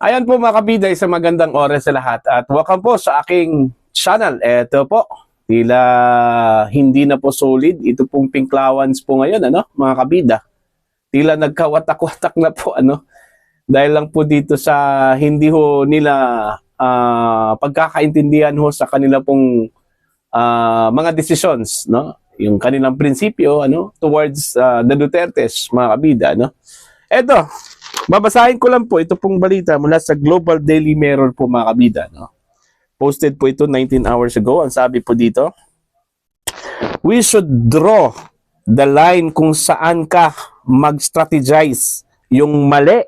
Ayan po mga kabida, isang magandang oras sa lahat at welcome po sa aking channel. Eto po, tila hindi na po solid ito pong pinklawans po ngayon, mga kabida. Tila nagkawatak-watak na po, dahil lang po dito sa hindi ho nila pagkakaintindihan ho sa kanila pong mga decisions, yung kanilang prinsipyo towards the Dutertes, mga kabida. Eto, babasahin ko lang po ito pong balita mula sa Global Daily Mirror po, mga kabida. Posted po ito 19 hours ago. Ang sabi po dito, we should draw the line kung saan ka mag-strategize. Yung mali.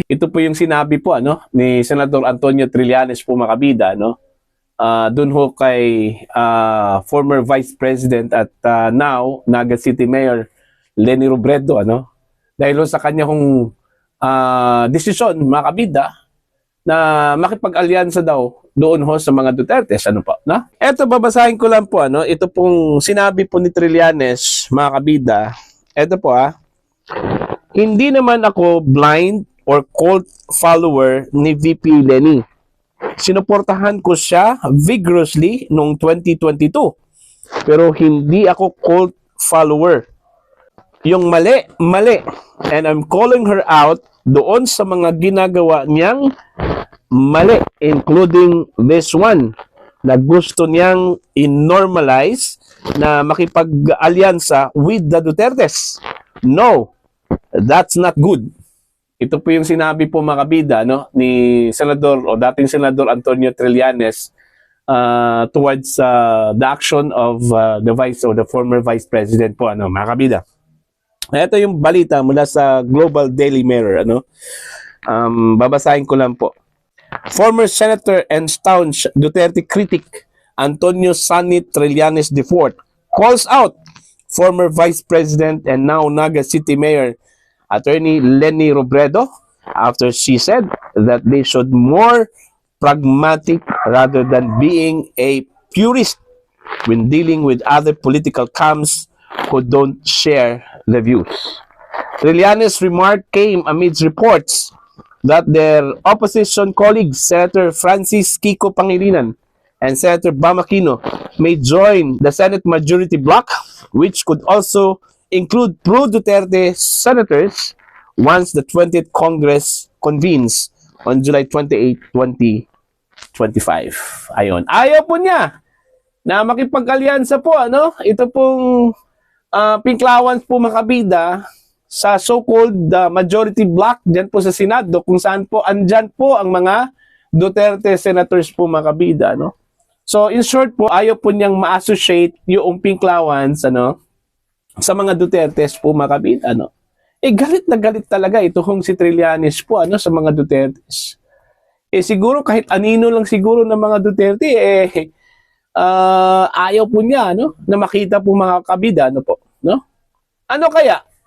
Ito po yung sinabi po ni Senator Antonio Trillanes po, mga kabida. Doon ho kay former Vice President at now Naga City Mayor Leni Robredo, dahil sa kanya hong desisyon, mga kabida, na makipag-alyansa daw doon ho sa mga Dutertes. Eto, babasahin ko lang po, ito pong sinabi po ni Trillanes, mga kabida. Eto po, hindi naman ako blind or cult follower ni VP Leni. Sinuportahan ko siya vigorously noong 2022. Pero hindi ako cult follower. Yung mali. And I'm calling her out doon sa mga ginagawa niyang mali, including this one, na gusto niyang in-normalize na makipag-alyansa with the Dutertes. No, that's not good. Ito po yung sinabi po, mga kabida, ni Senador o dating Senador Antonio Trillanes towards the action of the vice or the former vice president po, mga kabida. Ito yung balita mula sa Global Daily Mirror. Babasahin ko lang po. Former Senator and staunch Duterte critic Antonio Sonny Trillanes IV calls out former Vice President and now Naga City Mayor Attorney Leni Robredo after she said that they should more pragmatic rather than being a purist when dealing with other political camps who don't share the views. Trillanes' remark came amidst reports that their opposition colleagues, Senator Francis Kiko Pangilinan and Senator Bam Aquino, may join the Senate majority bloc, which could also include pro-Duterte senators once the 20th Congress convenes on July 28, 2025. Ayon. Ayaw po niya na makipag-alyansa po, ito pong pinklawans po, mga kabida, sa so-called majority bloc dyan po sa Senado, kung saan po andyan po ang mga Duterte senators po, mga kabida. So in short po, ayaw po niyang ma-associate yung pinklawans sa mga Dutertes po, mga kabida. Galit na galit talaga ito kung si Trillanes po sa mga Dutertes. Siguro kahit anino lang siguro ng mga Duterte, ayaw po niya na makita po, mga kabida.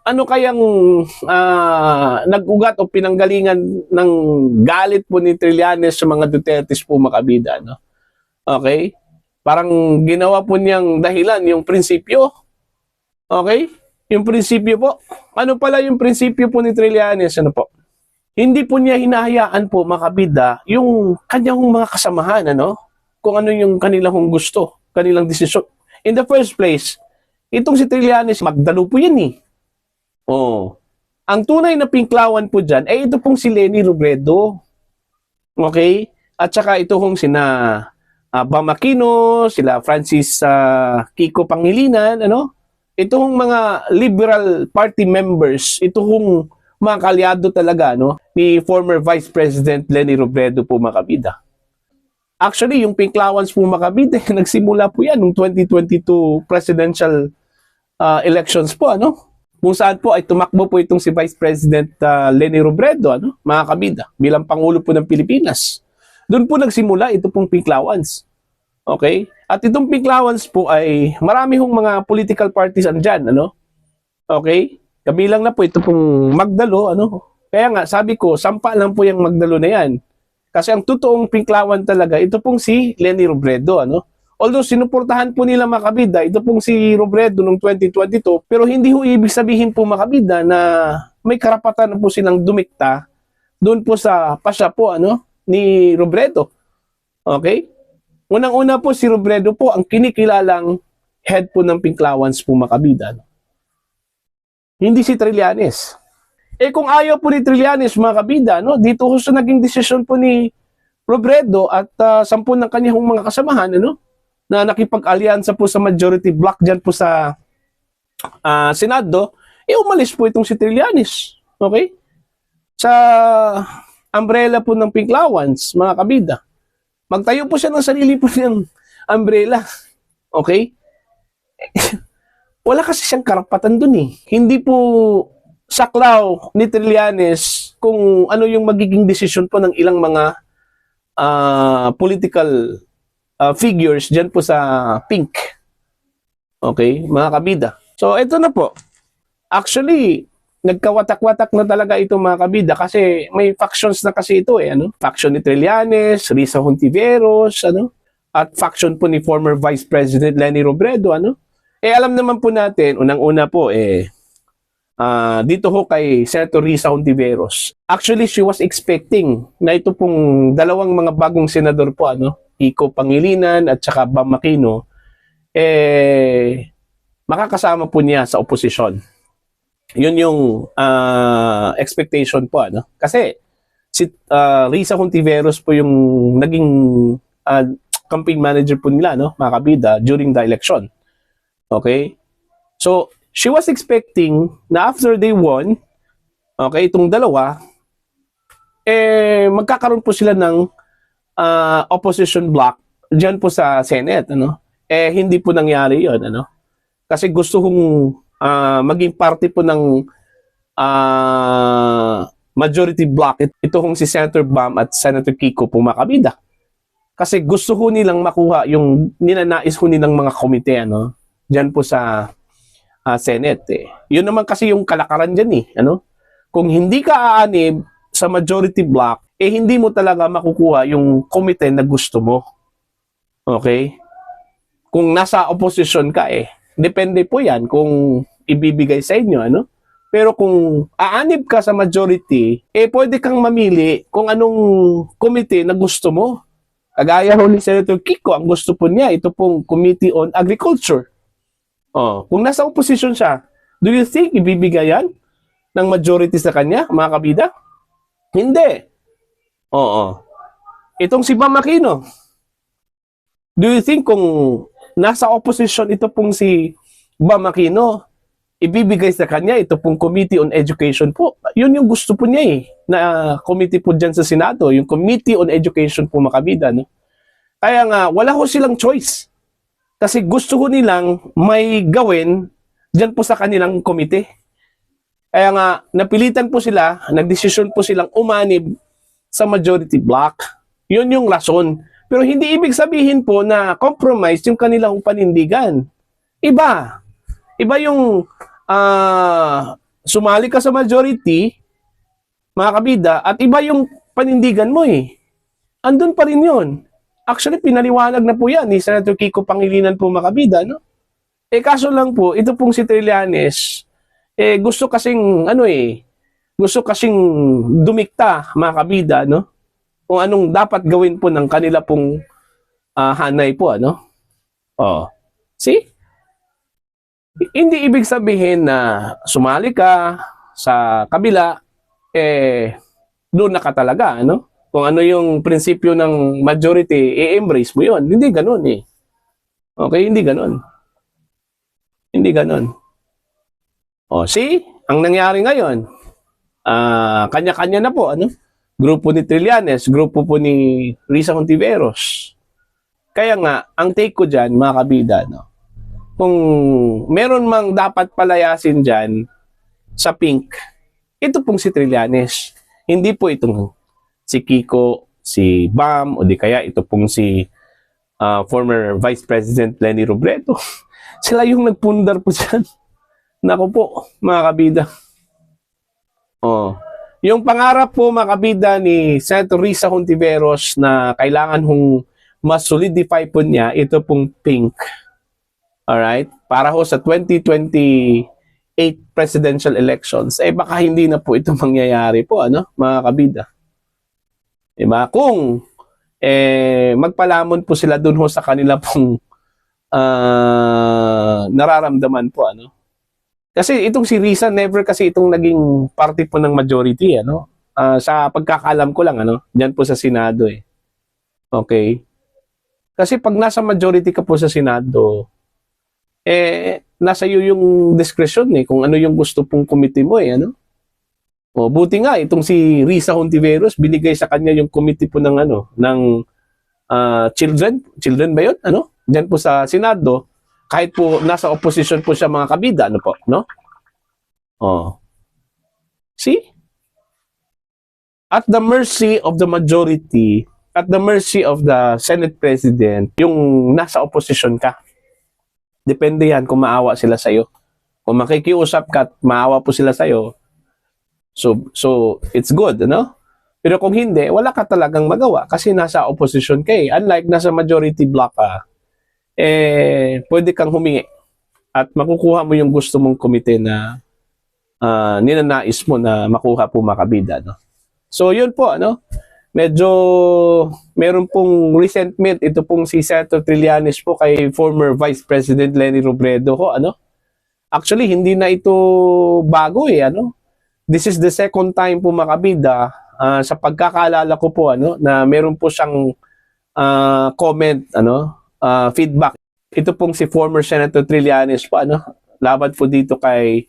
Ano kayang nag-ugat o pinanggalingan ng galit po ni Trillanes sa mga Dutertes po, mga kabida, Okay? Parang ginawa po niyang dahilan yung prinsipyo. Okay? Yung prinsipyo po. Ano pala yung prinsipyo po ni Trillanes? Hindi po niya hinahayaan po, mga kabida, yung kanyang mga kasamahan, kung ano yung kanilang gusto, kanilang desisyon. In the first place, itong si Trillanes, magdalo po yan . Ang tunay na pinklawan po dyan, ito pong si Leni Robredo. Okay? At saka ito pong sina Bam Aquino, sila Francis Kiko Pangilinan, ito pong mga Liberal Party members, ito pong mga kalyado talaga, ni former Vice President Leni Robredo po, mga kabida. Actually, yung pinklawans po, mga kabida, nagsimula po yan noong 2022 presidential elections po, kung saan po ay tumakbo po itong si Vice President Leni Robredo, mga kabida, bilang Pangulo po ng Pilipinas. Doon po nagsimula ito pong pinklawans. Okay? At itong pinklawans po ay marami hong mga political parties andyan, Okay? Kabilang na po ito pong Magdalo, Kaya nga, sabi ko, sampa lang po yung Magdalo na yan. Kasi ang totoong pinklawan talaga, ito pong si Leni Robredo, Although sinuportahan po nila, mga kabida, ito pong si Robredo noong 2022, pero hindi ho ibig sabihin po, mga kabida, na may karapatan na po silang dumikta doon po sa pasya po ni Robredo. Okay? Unang-una po si Robredo po ang kinikilalang head po ng Pinklawans po mga kabida. Hindi si Trillanes. Kung ayaw po ni Trillanes mga kabida, dito ho sa naging desisyon po ni Robredo at 10 ng kanyang mga kasamahan na nakipag-alyansa po sa majority bloc dyan po sa Senado, umalis po itong si Trillanes. Okay? Sa umbrella po ng Pinklawans, mga kabida. Magtayo po siya ng sarili po niyang umbrella. Okay? Wala kasi siyang karapatan dun eh. Hindi po saklaw ni Trillanes kung ano yung magiging desisyon po ng ilang mga political figures dyan po sa Pink. Okay? Mga kabida. So, ito na po. Actually, nagkawatak-watak na talaga ito mga kabida kasi may factions na kasi ito Faction ni Trillanes, Risa Hontiveros, at faction po ni former Vice President Leni Robredo, alam naman po natin, unang-una po dito ho kay Senator Risa Hontiveros. Actually, she was expecting na ito pong dalawang mga bagong senador po, Kiko Pangilinan at saka Bam Aquino, makakasama po niya sa oposisyon. Yun yung expectation po. Kasi si Risa Hontiveros po yung naging campaign manager po nila, mga kabida, during the election. Okay? So, she was expecting na after they won, okay, itong dalawa, magkakaroon po sila ng opposition bloc dyan po sa Senate. Hindi po nangyari yun. Kasi gusto kong maging parte po ng majority block ito kung si Senator Bam at Senator Kiko po mga kabida. Kasi gusto ho nilang makuha yung ninanais ho nilang mga komite dyan po sa Senate. Yun naman kasi yung kalakaran dyan Kung hindi ka aanib sa majority block, hindi mo talaga makukuha yung komite na gusto mo. Okay? Kung nasa opposition ka depende po yan kung ibibigay sa inyo, Pero kung aanib ka sa majority, pwede kang mamili kung anong komite na gusto mo. Kagaya ho ni Senator Kiko, ang gusto po niya, ito pong Committee on Agriculture. Kung nasa opposition siya, do you think ibibigay yan ng majority sa kanya, mga kabida? Hindi. Itong si Bam Aquino, do you think kung nasa opposition ito pong si Bam Aquino, ibibigay sa kanya ito pong Committee on Education po? Yun yung gusto po niya na committee po dyan sa Senado, yung Committee on Education po mga kabida. Kaya nga, wala ho silang choice. Kasi gusto ko nilang may gawin dyan po sa kanilang komite. Kaya nga, napilitan po sila, nagdesisyon po silang umanib sa majority block. Yun yung rason. Pero hindi ibig sabihin po na compromise yung kanilang panindigan. Iba. Iba yung sumali ka sa majority, mga kabida, at iba yung panindigan mo Andun pa rin yun. Actually, pinaliwanag na po yan ni Senator Kiko Pangilinan po mga kabida, kaso lang po, ito pong si Trillanes, gusto kasing, gusto kasing dumikta, mga kabida, kung anong dapat gawin po ng kanila pong hanay po, See? Hindi ibig sabihin na sumali ka sa kabila, doon na ka talaga, Kung ano yung prinsipyo ng majority, i-embrace mo yun. Hindi ganun Okay, hindi ganun. Hindi ganun. See? Ang nangyari ngayon, kanya-kanya na po, Grupo ni Trillanes, grupo po ni Risa Hontiveros. Kaya nga, ang take ko dyan, mga kabida, kung meron mang dapat palayasin dyan sa Pink, ito pong si Trillanes. Hindi po itong si Kiko, si Bam, o di kaya ito pong si former Vice President Leni Robredo. Sila yung nagpundar po dyan. Naku po, mga kabida. Yung pangarap po, mga kabida, ni Senator Risa Hontiveros na kailangan hong mas solidify po niya, ito pong Pink. Alright? Para ho sa 2028 presidential elections, baka hindi na po ito mangyayari po, mga kabida. Diba? Kung magpalamon po sila dun ho sa kanila pong nararamdaman po, ano? Kasi itong si Risa, never kasi itong naging party po ng majority, ano? Sa pagkakaalam ko lang, ano? Diyan po sa Senado, eh. Okay? Kasi pag nasa majority ka po sa Senado, nasa iyo yung discretion, eh, kung ano yung gusto pong committee mo, eh, ano? O, buti nga, itong si Risa Hontiveros, binigay sa kanya yung committee po ng, ano, ng children ba yun? Ano? Diyan po sa Senado, kahit po nasa opposition po siya mga kabida, ano po, no? Oh. See? At the mercy of the majority, at the mercy of the Senate President, yung nasa opposition ka. Depende yan kung maawa sila sa'yo. Kung makikiusap ka at maawa po sila sa'yo, so it's good, ano? Pero kung hindi, wala ka talagang magawa kasi nasa opposition ka eh. Unlike nasa majority block ka, pwede kang humingi at makukuha mo yung gusto mong komite na ninanais mo na makuha po makabida, no? So yun po, ano? Medyo meron pong resentment ito pong si Senator Trillanes po kay former Vice President Leni Robredo ho, ano? Actually, hindi na ito bago eh, ano? This is the second time po makabida sa pagkakaalala ko po, ano, na meron po siyang comment, ano, feedback. Ito pong si former Senator Trillanes po, ano, laban po dito kay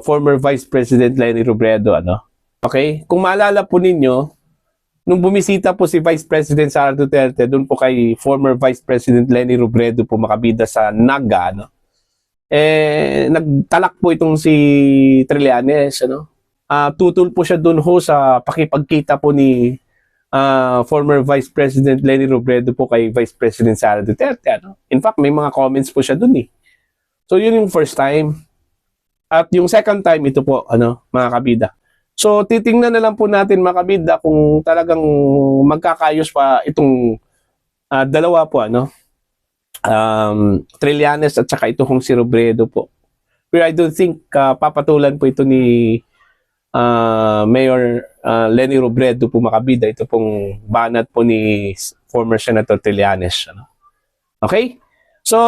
former Vice President Leni Robredo, ano. Okay? Kung maalala po ninyo, nung bumisita po si Vice President Sara Duterte doon po kay former Vice President Leni Robredo po makabida sa Naga, ano, nagtalak po itong si Trillanes, ano. Tutol po siya doon ho sa pakipagkita po ni former Vice President Leni Robredo po kay Vice President Sara Duterte, ano. In fact, may mga comments po siya doon eh. So yun yung first time. At yung second time, ito po, ano, mga kabida. So titingnan na lang po natin mga kabida kung talagang magkakayos pa itong dalawa po, ano, Trillanes at saka ito kong si Robredo po. Pero I don't think papatulan po ito ni Mayor Leni Robredo po makabida. Ito pong banat po ni former Senator Trillanes, ano? Okay? So,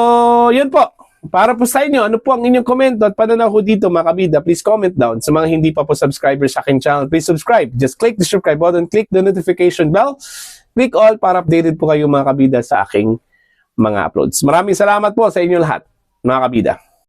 yun po. Para po sa inyo, ano po ang inyong komento at pananaw ko dito mga kabida, please comment down. Sa mga hindi pa po subscribers sa aking channel, please subscribe. Just click the subscribe button, click the notification bell, click all para updated po kayo mga kabida sa aking mga uploads. Maraming salamat po sa inyo lahat, mga kabida.